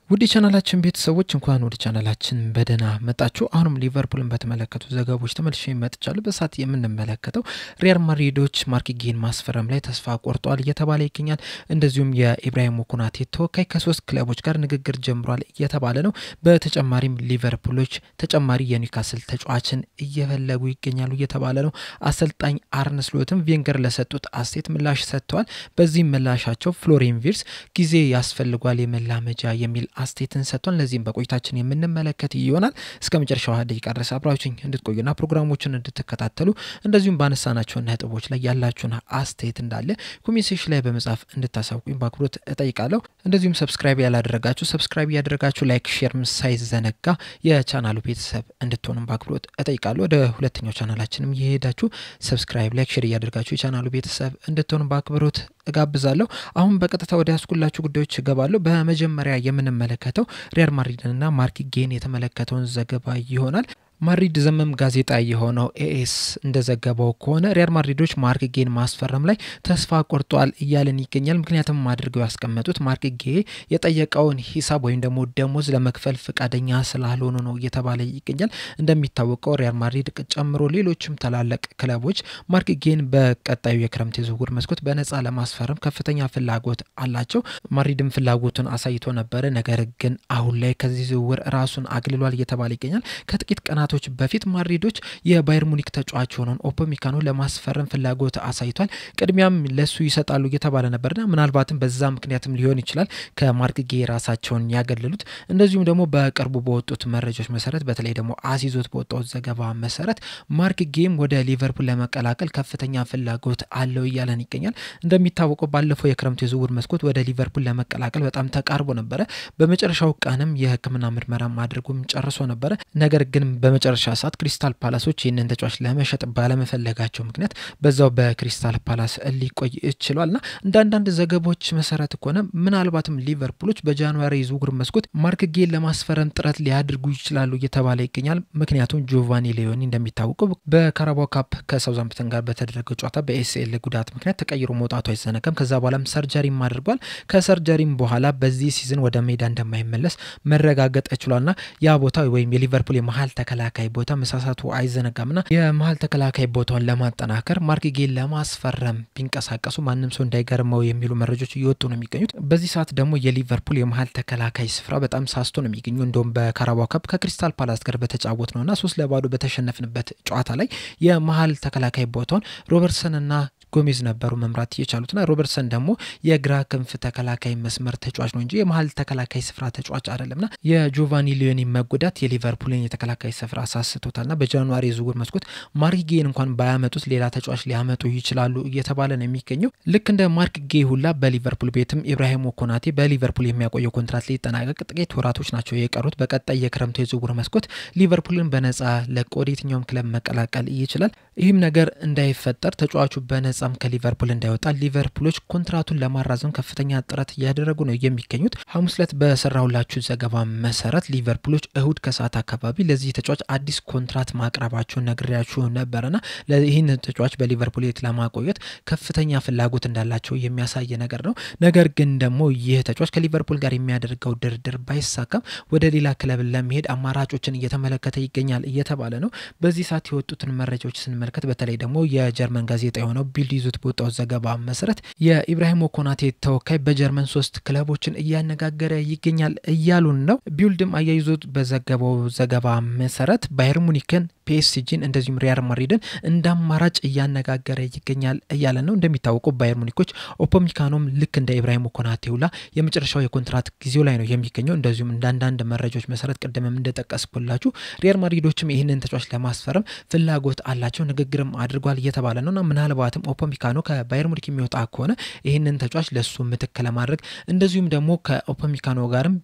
ውድ ቻናላችን ቤተሰቦች እንኳን ወደ ቻናላችን በደና መጣችሁ። አሁንም ሊቨርፑልን በተመለከቱ ዘገባዎች ተመልሼ መጥቻለሁ። በሳት የምንመለከተው ሪያል ማድሪዶች ማርክ ጌን ማስፈረም ላይ ተስፋ ቆርጧል እየተባለ ይገኛል። እንደዚሁም የኢብራሂም ኮናቴ ተወካይ ከሶስት ክለቦች ጋር ንግግር ጀምሯል እየተባለ ነው። በተጨማሪም ሊቨርፑሎች ተጨማሪ የኒውካስል ተጫዋችን እየፈለጉ ይገኛሉ እየተባለ ነው። አሰልጣኝ አርነ ስሎትም ቬንገር ለሰጡት አስተያየት ምላሽ ሰጥተዋል። በዚህ ምላሻቸው ፍሎሪያን ቪርትዝ ጊዜ ያስፈልጓል የመላመጃ የሚል አስተያየትን ሰጥቷል። ለዚህም በቆይታችን የምንመለከት ይሆናል። እስከ መጨረሻው ደቂቃ ድረስ አብራችሁኝ እንድትቆዩና ፕሮግራሞችን እንድትከታተሉ እንደዚሁም ባነሳናቸው ነጥቦች ላይ ያላችሁን አስተያየት እንዳለ ኮሜንት ሴክሽን ላይ በመጻፍ እንድታሳውቁኝ በአክብሮት እጠይቃለሁ። እንደዚሁም ሰብስክራይብ ያላደረጋችሁ ሰብስክራይብ ያደረጋችሁ ላይክ ሼር ሳይዘነጋ የቻናሉ ቤተሰብ እንድትሆኑ በአክብሮት እጠይቃለሁ። ወደ ሁለተኛው ቻናላችንም እየሄዳችሁ ሰብስክራይብ ላይክ ሼር ያደረጋችሁ የቻናሉ ቤተሰብ እንድትሆኑ በአክብሮት እጋብዛለሁ። አሁን በቀጥታ ወደ ያስኩላችሁ ጉዳዮች እገባለሁ። በመጀመሪያ የምንመለከተው ሪያል ማድሪድና ማርክ ጌን የተመለከተውን ዘገባ ይሆናል። ማድሪድ ዘመም ጋዜጣ የሆነው ኤኤስ እንደዘገበው ከሆነ ሪያል ማድሪዶች ማርክ ጌን ማስፈረም ላይ ተስፋ ቆርጧል እያለን ይገኛል። ምክንያቱም አድርገው ያስቀመጡት ማርክ ጌ የጠየቀውን ሂሳብ ወይም ደግሞ ደሞዝ ለመክፈል ፈቃደኛ ስላልሆኑ ነው እየተባለ ይገኛል። እንደሚታወቀው ሪያል ማድሪድ ጨምሮ ሌሎችም ታላላቅ ክለቦች ማርክ ጌን በቀጣዩ የክረምት የዝውውር መስኮት በነፃ ለማስፈረም ከፍተኛ ፍላጎት አላቸው። ማድሪድም ፍላጎቱን አሳይቶ ነበር። ነገር ግን አሁን ላይ ከዚህ ዝውውር ራሱን አግልሏል እየተባለ ይገኛል። ከጥቂት ቀናቶች በፊት ማድሪዶች የባየር ሙኒክ ተጫዋች ሆነውን ኦፖሚካኖ ለማስፈረም ፍላጎት አሳይቷል። ቅድሚያም ለሱ ይሰጣሉ እየተባለ ነበርና ምናልባትም በዛ ምክንያትም ሊሆን ይችላል ከማርክ ጌ ራሳቸውን ያገለሉት። እንደዚሁም ደግሞ በቅርቡ በወጡት መረጃዎች መሰረት በተለይ ደግሞ አሲዞት በወጣው ዘገባ መሰረት ማርክ ጌም ወደ ሊቨርፑል ለመቀላቀል ከፍተኛ ፍላጎት አለው እያለን ይገኛል። እንደሚታወቀው ባለፈው የክረምት የዝውውር መስኮት ወደ ሊቨርፑል ለመቀላቀል በጣም ተቃርቦ ነበር። በመጨረሻው ቀንም የሕክምና ምርመራ ማድረጉም ጨርሶ ነበር። ነገር ግን በመጨረሻ ሰዓት ክሪስታል ፓላሶች ይህንን ተጫዋች ለመሸጥ ባለመፈለጋቸው ምክንያት በዛው በክሪስታል ፓላስ ሊቆይ ይችላልና አንዳንድ ዘገባዎች መሰረት ከሆነ ምናልባትም ሊቨርፑሎች በጃንዋሪ ዝውውር መስኮት ማርክ ጌን ለማስፈረም ጥረት ሊያደርጉ ይችላሉ እየተባለ ይገኛል። ምክንያቱም ጆቫኒ ሊዮኒ እንደሚታወቀው በካራባኦ ካፕ ከሳውዛምፕተን ጋር በተደረገው ጨዋታ በኤሲኤል ጉዳት ምክንያት ተቀይሮ መውጣቱ አይዘነጋም። ከዛ በኋላም ሰርጀሪም አድርጓል። ከሰርጀሪም በኋላ በዚህ ሲዝን ወደ ሜዳ እንደማይመለስ መረጋገጥ ይችላልና ያ ቦታ ወይም የሊቨርፑል የመሃል ተከላካይ ቦታ መሳሳቱ አይዘነጋምና የመሃል ተከላካይ ቦታውን ለማጠናከር ማርክ ጌን ለማስፈረም ቢንቀሳቀሱ ማንንም ሰው እንዳይገርመው የሚሉ መረጃዎች እየወጡ ነው የሚገኙት። በዚህ ሰዓት ደግሞ የሊቨርፑል የመሃል ተከላካይ ስፍራ በጣም ሳስቶ ነው የሚገኙ። እንደውም በካራባኦ ካፕ ከክሪስታል ፓላስ ጋር በተጫወት ነውና 3-2 በተሸነፍንበት ጨዋታ ላይ የመሃል ተከላካይ ቦታውን ሮበርትሰንና ጎሜዝ ነበሩ መምራት የቻሉትና ሮበርትሰን ደግሞ የግራ ክንፍ ተከላካይ መስመር ተጫዋች ነው እንጂ የመሃል ተከላካይ ስፍራ ተጫዋች አይደለምና የጆቫኒ ሊዮኒ መጎዳት የሊቨርፑልን የተከላካይ ስፍራ አሳስቶታልና በጃንዋሪ ዝውውር መስኮት ማርክ ጌን እንኳን ባያመጡት ሌላ ተጫዋች ሊያመጡ ይችላሉ እየተባለ ነው የሚገኘው። ልክ እንደ ማርክ ጌ ሁላ በሊቨርፑል ቤትም ኢብራሂም ኮናቴ በሊቨርፑል የሚያቆየው ኮንትራት ሊጠናቀቅ ጥቂት ወራቶች ናቸው የቀሩት። በቀጣይ የክረምት የዝውውር መስኮት ሊቨርፑልን በነፃ ለቆ ወደ የትኛውም ክለብ መቀላቀል ይችላል። ይህም ነገር እንዳይፈጠር ተጫዋቹ በነፃም ከሊቨርፑል እንዳይወጣ ሊቨርፑሎች ኮንትራቱን ለማራዘም ከፍተኛ ጥረት ያደረጉ ነው የሚገኙት። ሐሙስ ዕለት በሰራውላችሁ ዘገባ መሰረት ሊቨርፑሎች እሁድ ከሰዓት አካባቢ ለዚህ ተጫዋች አዲስ ኮንትራት ማቅረባቸውን ነግሬያችሁ ነበርና ለይህን ተጫዋች በሊቨርፑል ቤት ለማቆየት ከፍተኛ ፍላጎት እንዳላቸው የሚያሳይ ነገር ነው። ነገር ግን ደግሞ ይህ ተጫዋች ከሊቨርፑል ጋር የሚያደርገው ድርድር ባይሳካም ወደ ሌላ ክለብ ለመሄድ አማራጮችን እየተመለከተ ይገኛል እየተባለ ነው። በዚህ ሰዓት የወጡትን መረጃዎች ስንመለከት በተለይ ደግሞ የጀርመን ጋዜጣ የሆነው ቢልድ ይዞት በወጣው ዘገባ መሰረት የኢብራሂም ኮናቴ ተወካይ በጀርመን 3 ክለቦችን እያነጋገረ ይገኛል እያሉን ነው። ቢልድም አያይዞት በዘገባው ዘገባ መሰረት ባየር ሙኒክን፣ ፒኤስጂን እንደዚሁም ሪያል ማድሪድን እንዳማራጭ እያነጋገረ ይገኛል እያለ ነው። እንደሚታወቀው ባየር ሙኒኮች ኦፖሚካኖም ልክ እንደ ኢብራሂም ኮናቴ ሁላ የመጨረሻው የኮንትራት ጊዜው ላይ ነው የሚገኘው። እንደዚሁም አንዳንድ መረጃዎች መሰረት ቀደምም እንደጠቀስኩላችሁ ሪያል ማድሪዶችም ይህንን ተጫዋች ለማስፈረም ፍላጎት አላቸው፣ ንግግርም አድርጓል እየተባለ ነውና ምናልባትም ኦፖሚካኖ ከባየር ሙኒክ የሚወጣ ከሆነ ይህንን ተጫዋች ለሱ ምትክ ለማድረግ እንደዚሁም ደግሞ ከኦፖሚካኖ ጋርም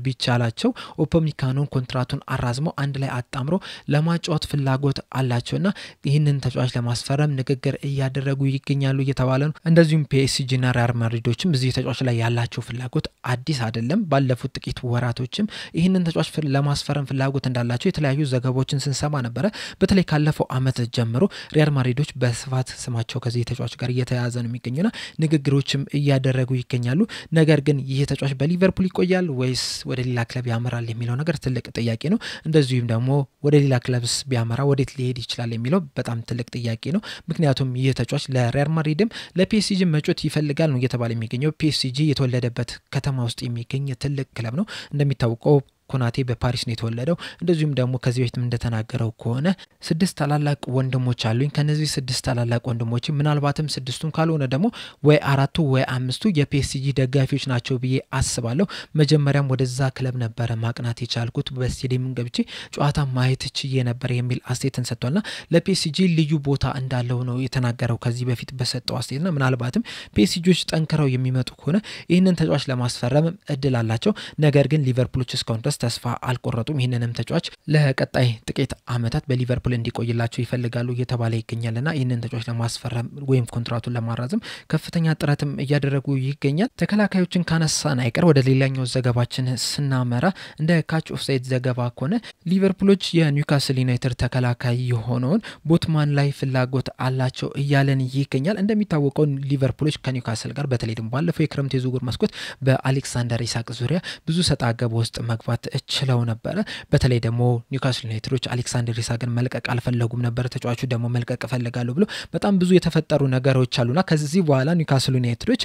ቢቻላቸው ኦፖሚካኖን ኮንትራቱን አራዝመው አንድ ላይ አጣምሮ ለማጫወት የመጫወት ፍላጎት አላቸውና ይህንን ተጫዋች ለማስፈረም ንግግር እያደረጉ ይገኛሉ እየተባለ ነው። እንደዚሁም ፒኤስጂ እና ሪያል ማድሪዶችም እዚህ ተጫዋች ላይ ያላቸው ፍላጎት አዲስ አይደለም። ባለፉት ጥቂት ወራቶችም ይህንን ተጫዋች ለማስፈረም ፍላጎት እንዳላቸው የተለያዩ ዘገባዎችን ስንሰማ ነበር። በተለይ ካለፈው አመት ጀምሮ ሪያል ማድሪዶች በስፋት ስማቸው ከዚህ ተጫዋች ጋር እየተያያዘ ነው የሚገኙና ንግግሮችም እያደረጉ ይገኛሉ። ነገር ግን ይህ ተጫዋች በሊቨርፑል ይቆያል ወይስ ወደ ሌላ ክለብ ያመራል የሚለው ነገር ትልቅ ጥያቄ ነው። እንደዚሁም ደግሞ ወደ ሌላ ክለብስ ቢያመራ ወዴት ሊሄድ ይችላል የሚለው በጣም ትልቅ ጥያቄ ነው። ምክንያቱም ይህ ተጫዋች ለሪያል ማድሪድም ለፒኤስጂ መጫወት ይፈልጋል ነው እየተባለ የሚገኘው። ፒኤስጂ የተወለደበት ከተማ ውስጥ የሚገኝ ትልቅ ክለብ ነው። እንደሚታወቀው ኮናቴ በፓሪስ ነው የተወለደው። እንደዚሁም ደግሞ ከዚህ በፊትም እንደተናገረው ከሆነ 6 ታላላቅ ወንድሞች አሉኝ። ከነዚህ 6 ታላላቅ ወንድሞች ምናልባትም 6ቱን ካልሆነ ደግሞ ወይ 4ቱ ወይ 5ቱ የፒኤስጂ ደጋፊዎች ናቸው ብዬ አስባለሁ። መጀመሪያም ወደዛ ክለብ ነበረ ማቅናት የቻልኩት በስቴዲየም ገብቼ ጨዋታ ማየት ችዬ ነበር የሚል አስተያየትን ሰጥቷልና ለፒኤስጂ ልዩ ቦታ እንዳለው ነው የተናገረው ከዚህ በፊት በሰጠው አስተያየትና ምናልባትም ፒኤስጂዎች ጠንክረው የሚመጡ ከሆነ ይህንን ተጫዋች ለማስፈረም እድል አላቸው። ነገር ግን ሊቨርፑሎች እስካሁን ተስፋ አልቆረጡም። ይህንንም ተጫዋች ለቀጣይ ጥቂት አመታት በሊቨርፑል እንዲቆይላቸው ይፈልጋሉ እየተባለ ይገኛልና ይህንን ተጫዋች ለማስፈረም ወይም ኮንትራቱን ለማራዘም ከፍተኛ ጥረትም እያደረጉ ይገኛል። ተከላካዮችን ካነሳን አይቀር ወደ ሌላኛው ዘገባችን ስናመራ እንደ ካች ኦፍሳይድ ዘገባ ከሆነ ሊቨርፑሎች የኒውካስል ዩናይትድ ተከላካይ የሆነውን ቦትማን ላይ ፍላጎት አላቸው እያለን ይገኛል። እንደሚታወቀው ሊቨርፑሎች ከኒውካስል ጋር በተለይ ደግሞ ባለፈው የክረምት የዝውውር መስኮት በአሌክሳንደር ኢሳቅ ዙሪያ ብዙ ሰጣ ገባ ውስጥ መግባት እችለው ነበር። በተለይ ደግሞ ኒውካስል ዩናይትዶች አሌክሳንደር ኢሳቅን መልቀቅ አልፈለጉም ነበር። ተጫዋቹ ደግሞ መልቀቅ ፈልጋለሁ ብሎ በጣም ብዙ የተፈጠሩ ነገሮች አሉና ከዚህ በኋላ ኒውካስል ዩናይትዶች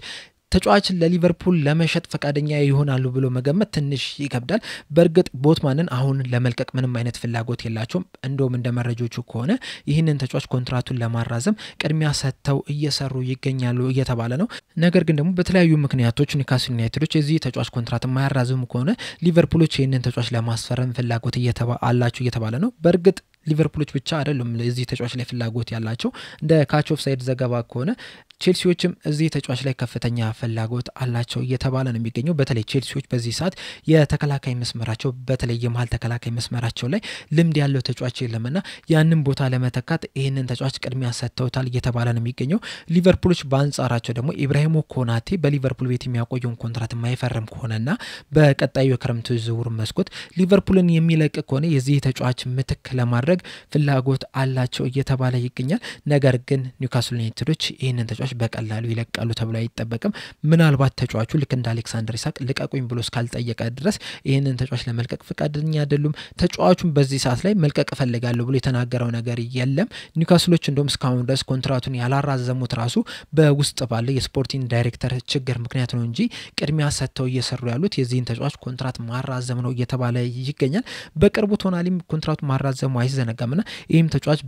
ተጫዋችን ለሊቨርፑል ለመሸጥ ፈቃደኛ ይሆናሉ ብሎ መገመት ትንሽ ይከብዳል። በርግጥ ቦትማንን አሁን ለመልቀቅ ምንም አይነት ፍላጎት የላቸውም። እንደውም እንደ መረጃዎቹ ከሆነ ይህንን ተጫዋች ኮንትራቱን ለማራዘም ቅድሚያ ሰጥተው እየሰሩ ይገኛሉ እየተባለ ነው። ነገር ግን ደግሞ በተለያዩ ምክንያቶች ኒውካስል ዩናይትዶች የዚህ ተጫዋች ኮንትራት የማያራዝሙ ከሆነ ሊቨርፑሎች ይህንን ተጫዋች ለማስፈረም ፍላጎት አላቸው እየተባለ ነው። በርግጥ ሊቨርፑሎች ብቻ አይደሉም ለዚህ ተጫዋች ላይ ፍላጎት ያላቸው። እንደ ካች ኦፍሳይድ ዘገባ ከሆነ ቼልሲዎችም እዚህ ተጫዋች ላይ ከፍተኛ ፍላጎት አላቸው እየተባለ ነው የሚገኘው። በተለይ ቼልሲዎች በዚህ ሰዓት የተከላካይ መስመራቸው በተለይ የመሃል ተከላካይ መስመራቸው ላይ ልምድ ያለው ተጫዋች የለምና ያንን ቦታ ለመተካት ይህንን ተጫዋች ቅድሚያ ሰጥተውታል እየተባለ ነው የሚገኘው። ሊቨርፑሎች በአንጻራቸው ደግሞ ኢብራሂሞ ኮናቴ በሊቨርፑል ቤት የሚያቆየውን ኮንትራት የማይፈርም ከሆነና በቀጣዩ የክረምት ዝውውር መስኮት ሊቨርፑልን የሚለቅ ከሆነ የዚህ ተጫዋች ምትክ ለማድረግ ፍላጎት አላቸው እየተባለ ይገኛል። ነገር ግን ኒውካስል ዩናይትዶች ይህንን ተጫዋች በቀላሉ ይለቃሉ ተብሎ አይጠበቅም። ምናልባት ተጫዋቹ ልክ እንደ አሌክሳንደር ኢሳቅ ልቀቁኝ ብሎ እስካልጠየቀ ድረስ ይህንን ተጫዋች ለመልቀቅ ፈቃደኛ አይደሉም። ተጫዋቹን በዚህ ሰዓት ላይ መልቀቅ ፈልጋለሁ ብሎ የተናገረው ነገር የለም። ኒውካስሎች እንደውም እስካሁን ድረስ ኮንትራቱን ያላራዘሙት ራሱ በውስጥ ባለ የስፖርቲንግ ዳይሬክተር ችግር ምክንያት ነው እንጂ ቅድሚያ ሰጥተው እየሰሩ ያሉት የዚህን ተጫዋች ኮንትራት ማራዘም ነው እየተባለ ይገኛል። በቅርቡ ቶናሊም ኮንትራቱ ማራዘሙ አይዘነጋምና ይህም ተጫዋች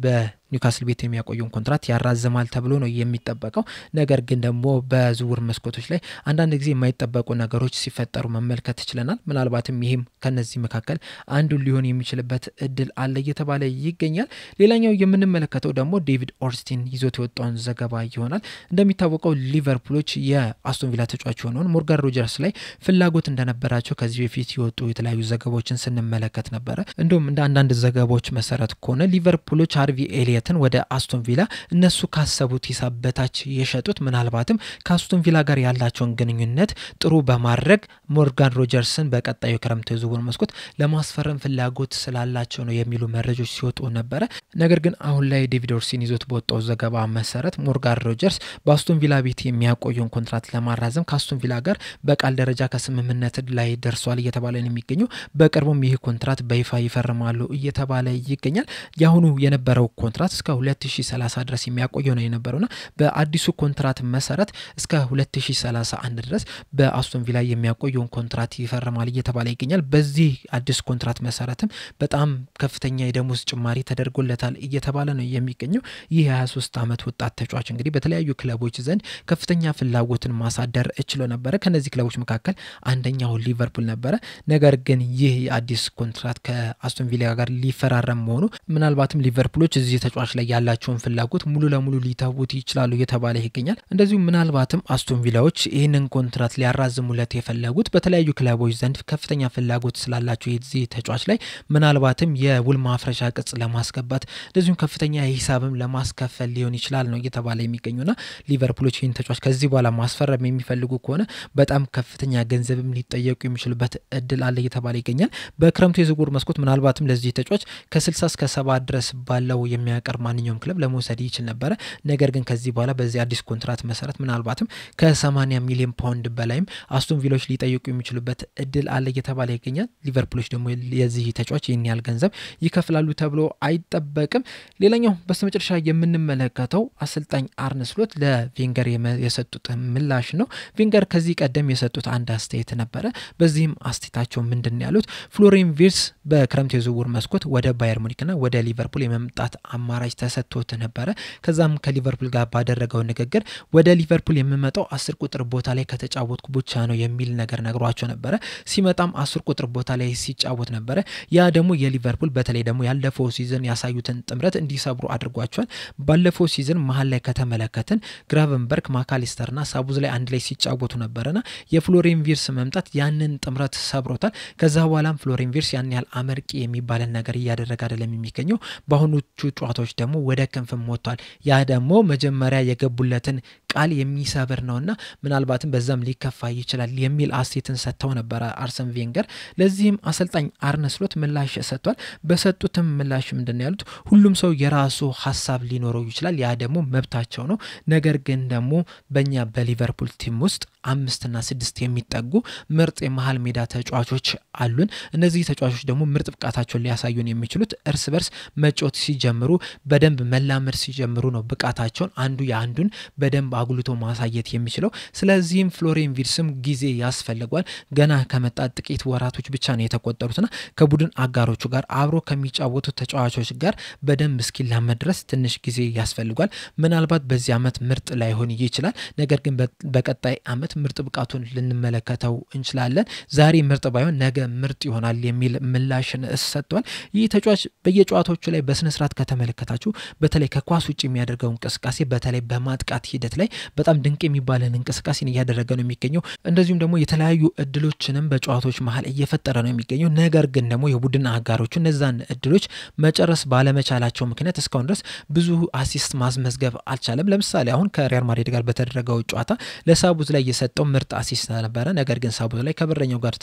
ኒውካስል ቤት የሚያቆየውን ኮንትራት ያራዘማል ተብሎ ነው የሚጠበቀው። ነገር ግን ደግሞ በዝውውር መስኮቶች ላይ አንዳንድ ጊዜ የማይጠበቁ ነገሮች ሲፈጠሩ መመልከት ይችላል። ምናልባትም ይሄም ከነዚህ መካከል አንዱ ሊሆን የሚችልበት እድል አለ እየተባለ ይገኛል። ሌላኛው የምንመለከተው ደግሞ ዴቪድ ኦርንስቲን ይዞት የወጣውን ዘገባ ይሆናል። እንደሚታወቀው ሊቨርፑሎች የአስቶን ቪላ ተጫዋች የሆነውን ሞርጋን ሮጀርስ ላይ ፍላጎት እንደነበራቸው ከዚህ በፊት የወጡ የተለያዩ ዘገባዎችን ስንመለከት ነበረ። እንደውም እንደ አንዳንድ ዘገባዎች መሰረት ከሆነ ሊቨርፑሎች ሃርቪ ኤሊየትን ወደ አስቶን ቪላ እነሱ ካሰቡት ሂሳብ በታች የሸጡት ምናልባትም ከአስቶን ቪላ ጋር ያላቸውን ግንኙነት ጥሩ በማድረግ ሞርጋን ሮጀርስን በቀጣዩ ክረምት የዝውውር መስኮት ለማስፈረም ፍላጎት ስላላቸው ነው የሚሉ መረጃዎች ሲወጡ ነበረ። ነገር ግን አሁን ላይ ዴቪድ ኦርንስቲን ይዞት በወጣው ዘገባ መሰረት ሞርጋን ሮጀርስ በአስቶን ቪላ ቤት የሚያቆየውን ኮንትራት ለማራዘም ከአስቶን ቪላ ጋር በቃል ደረጃ ከስምምነት ላይ ደርሷል እየተባለ ነው የሚገኘው። በቅርቡም ይህ ኮንትራት በይፋ ይፈርማሉ እየተባለ ይገኛል። ያሁኑ የነበረው ኮንትራት እስከ 2030 ድረስ የሚያቆየው ነው የነበረውና በአዲሱ ኮንትራት መሰረት እስከ 2031 ድረስ በአስቶን ቪላ የሚያቆየውን ኮንትራት ይፈርማል እየተባለ ይገኛል። በዚህ አዲስ ኮንትራት መሰረትም በጣም ከፍተኛ የደሞዝ ጭማሪ ተደርጎለታል እየተባለ ነው የሚገኘው። ይህ 23 ዓመት ወጣት ተጫዋች እንግዲህ በተለያዩ ክለቦች ዘንድ ከፍተኛ ፍላጎትን ማሳደር እችሎ ነበር። ከነዚህ ክለቦች መካከል አንደኛው ሊቨርፑል ነበር። ነገር ግን ይህ አዲስ ኮንትራት ከአስቶን ቪላ ጋር ሊፈራረም መሆኑ ምናልባትም ሊቨርፑሎች እዚህ ተጫዋች ላይ ያላቸውን ፍላጎት ሙሉ ለሙሉ ሊተውት ይችላሉ እየተባለ ይገኛል። እንደዚሁ ምናልባትም አስቶን ቪላዎች ይህንን ኮንትራት ሊያራዝሙለት የፈለጉት በተለያዩ ክለቦች ዘንድ ከፍተኛ ፍላጎት ስላላቸው የዚህ ተጫዋች ላይ ምናልባትም የውል ማፍረሻ ቅጽ ለማስገባት እንደዚሁ ከፍተኛ ሂሳብም ለማስከፈል ሊሆን ይችላል ነው እየተባለ የሚገኙና ሊቨርፑሎች ይህን ተጫዋች ከዚህ በኋላ ማስፈረም የሚፈልጉ ከሆነ በጣም ከፍተኛ ገንዘብም ሊጠየቁ የሚችሉበት እድል አለ እየተባለ ይገኛል። በክረምቱ የዝውውር መስኮት ምናልባትም ለዚህ ተጫዋች ከ60 እስከ 70 ድረስ ባለው የሚያቀርብ ማንኛውም ክለብ ለመውሰድ ይችል ነበር። ነገር ግን ከዚህ በኋላ በዚህ አዲስ ኮንትራት መሰረት ምናልባትም ከ80 ሚሊዮን ፓውንድ በላይም አስቶን ቪላዎች ሊጠይቁ የሚችሉበት እድል አለ እየተባለ ይገኛል። ሊቨርፑሎች ደግሞ የዚህ ተጫዋች ይህን ያህል ገንዘብ ይከፍላሉ ተብሎ አይጠበቅም። ሌላኛው በስተመጨረሻ የምንመለከተው አሰልጣኝ አርነ ስሎት ለቬንገር የሰጡት ምላሽ ነው። ቬንገር ከዚህ ቀደም የሰጡት አንድ አስተያየት ነበረ። በዚህም አስተያየታቸው ምንድነው ያሉት? ፍሎሪያን ቪርትዝ በክረምት የዝውውር መስኮት ወደ ባየር ሙኒክና ወደ ሊቨርፑል የመምጣት አማራጭ ተሰጥቶት ነበረ። ከዛም ከሊቨርፑል ጋር ባደረገው ንግግር ወደ ሊቨርፑል የምመጣው 10 ቁጥር ቦታ ላይ ከተጫወትኩ ብቻ ነው የሚል ነገር ነግሯቸው ነበረ። ሲመጣም 10 ቁጥር ቦታ ላይ ሲጫወት ነበረ። ያ ደግሞ የሊቨርፑል በተለይ ደግሞ ያለፈው ሲዝን ያሳዩትን ጥምረት እንዲሰብሩ አድርጓቸዋል። ባለፈው ሲዝን መሀል ላይ ከተመለከትን ግራቨንበርግ፣ ማካሊስተርና ሳቡዝ ላይ አንድ ላይ ሲጫወቱ ነበርና የፍሎሪያን ቪርትዝ መምጣት ያንን ጥምረት ሰብሮታል። ከዛ በኋላም ፍሎሪያን ቪርትዝ ያን ያህል አመርቂ የሚባልን ነገር እያደረገ አይደለም የሚገኘው። በአሁኖቹ ጨዋታዎች ደግሞ ወደ ክንፍም ወጥቷል። ያ ደግሞ መጀመሪያ የገቡለትን ቃል የሚሰብር ነውና ምናልባትም በዛም ሊከፋ ይችላል የሚል አስተያየትን ሰጥተው ነበር አርሰን ቬንገር። ለዚህም አሰልጣኝ አርነ ስሎት ምላሽ ሰጥቷል። በሰጡትም ምላሽ ምንድነው ያሉት? ሁሉም ሰው የራሱ ሐሳብ ሊኖረው ይችላል፣ ያ ደግሞ መብታቸው ነው። ነገር ግን ደግሞ በእኛ በሊቨርፑል ቲም ውስጥ 5 እና 6 የሚጠጉ ምርጥ የመሃል ሜዳ ተጫዋቾች አሉን። እነዚህ ተጫዋቾች ደግሞ ምርጥ ብቃታቸውን ሊያሳዩን የሚችሉት እርስ በርስ መጫወት ሲጀምሩ፣ በደንብ መላመድ ሲጀምሩ ነው ብቃታቸውን አንዱ የአንዱን በደንብ አጉልቶ ማሳየት የሚችለው። ስለዚህም ፍሎሪያን ቪርትዝም ጊዜ ያስፈልጓል። ገና ከመጣ ጥቂት ወራቶች ብቻ ነው የተቆጠሩትና ከቡድን አጋሮቹ ጋር አብሮ ከሚጫወቱ ተጫዋቾች ጋር በደንብ እስኪላመድ ድረስ ትንሽ ጊዜ ያስፈልጓል። ምናልባት በዚህ አመት ምርጥ ላይሆን ይችላል፣ ነገር ግን በቀጣይ አመት ምርጥ ብቃቱን ልንመለከተው እንችላለን። ዛሬ ምርጥ ባይሆን ነገ ምርጥ ይሆናል የሚል ምላሽን ሰጥቷል። ይህ ተጫዋች በየጨዋታዎቹ ላይ በስነ ስርዓት ከተመለከታችሁ በተለይ ከኳስ ውጭ የሚያደርገው እንቅስቃሴ በተለይ በማጥቃት ሂደት ላይ በጣም ድንቅ የሚባልን እንቅስቃሴን እያደረገ ነው የሚገኘው። እንደዚሁም ደግሞ የተለያዩ እድሎችንም በጨዋታዎች መሀል እየፈጠረ ነው የሚገኘው። ነገር ግን ደግሞ የቡድን አጋሮቹ እነዛን እድሎች መጨረስ ባለመቻላቸው ምክንያት እስካሁን ድረስ ብዙ አሲስት ማስመዝገብ አልቻለም። ለምሳሌ አሁን ከሪያል ማድሪድ ጋር በተደረገው ጨዋታ ለሳቡዝ ላይ የሰጠው ምርጥ አሲስት ነበረ። ነገር ግን ሳቡዝ ላይ ከበረኛው ጋር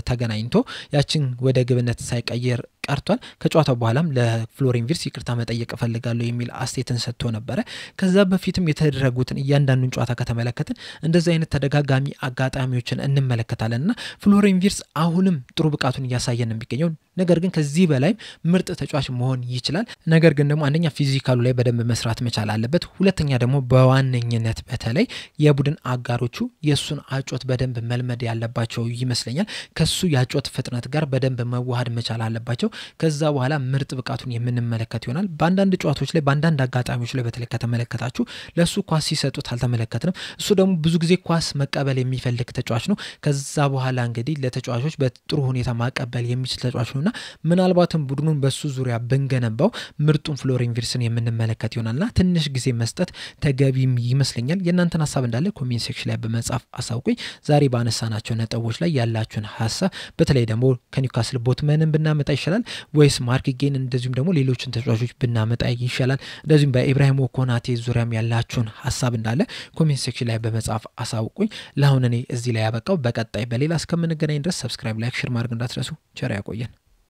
ተገናኝቶ ያችን ወደ ግብነት ሳይቀየር ቀርቷል። ከጨዋታው በኋላም ለፍሎሪያን ቪርትዝ ይቅርታ መጠየቅ ፈልጋለሁ የሚል አስተያየትን ሰጥቶ ነበረ። ከዛ በፊትም የተደረጉትን እያንዳንዱን ጨዋታ ከተመለከትን እንደዚህ አይነት ተደጋጋሚ አጋጣሚዎችን እንመለከታለንና ፍሎሪያን ቪርትዝ አሁንም ጥሩ ብቃቱን እያሳየ ነው የሚገኘው። ነገር ግን ከዚህ በላይ ምርጥ ተጫዋች መሆን ይችላል። ነገር ግን ደግሞ አንደኛ ፊዚካሉ ላይ በደንብ መስራት መቻል አለበት። ሁለተኛ ደግሞ በዋነኝነት በተለይ የቡድን አጋሮቹ የሱን አጮት በደንብ መልመድ ያለባቸው ይመስለኛል። ከሱ ያጮት ፍጥነት ጋር በደንብ መዋሃድ መቻል አለባቸው። ከዛ በኋላ ምርጥ ብቃቱን የምንመለከት ይሆናል። በአንዳንድ ጨዋታዎች ላይ በአንዳንድ አጋጣሚዎች ላይ በተለይ ከተመለከታችሁ ለሱ ኳስ ሲሰጡት አልተመለከትንም። እሱ ደግሞ ብዙ ጊዜ ኳስ መቀበል የሚፈልግ ተጫዋች ነው። ከዛ በኋላ እንግዲህ ለተጫዋቾች በጥሩ ሁኔታ ማቀበል የሚችል ተጫዋች ነውና ምናልባትም ቡድኑን በሱ ዙሪያ ብንገነባው ምርጡን ፍሎሪያን ቪርትዝን የምንመለከት ይሆናልና ትንሽ ጊዜ መስጠት ተገቢም ይመስለኛል። የእናንተን ሐሳብ እንዳለ ኮሜንት ሴክሽን ላይ በመጻፍ አሳውቁኝ። ዛሬ ባነሳናቸው ነጥቦች ላይ ያላችሁን ሐሳብ በተለይ ደግሞ ከኒውካስል ቦትመንን ብናመጣ ይሻላል ወይስ ማርክ ጌን እንደዚሁም ደግሞ ሌሎችን ተጫዋቾች ብናመጣ ይሻላል? እንደዚሁም በኢብራሂም ኮናቴ ዙሪያም ያላችሁን ሐሳብ እንዳለ ኮሜንት ሴክሽን ላይ በመጻፍ አሳውቁኝ። ለአሁን እኔ እዚህ ላይ ያበቃው። በቀጣይ በሌላ እስከምንገናኝ ድረስ ሰብስክራይብ፣ ላይክ፣ ሼር ማድረግ እንዳትረሱ። ቸር ያቆየን።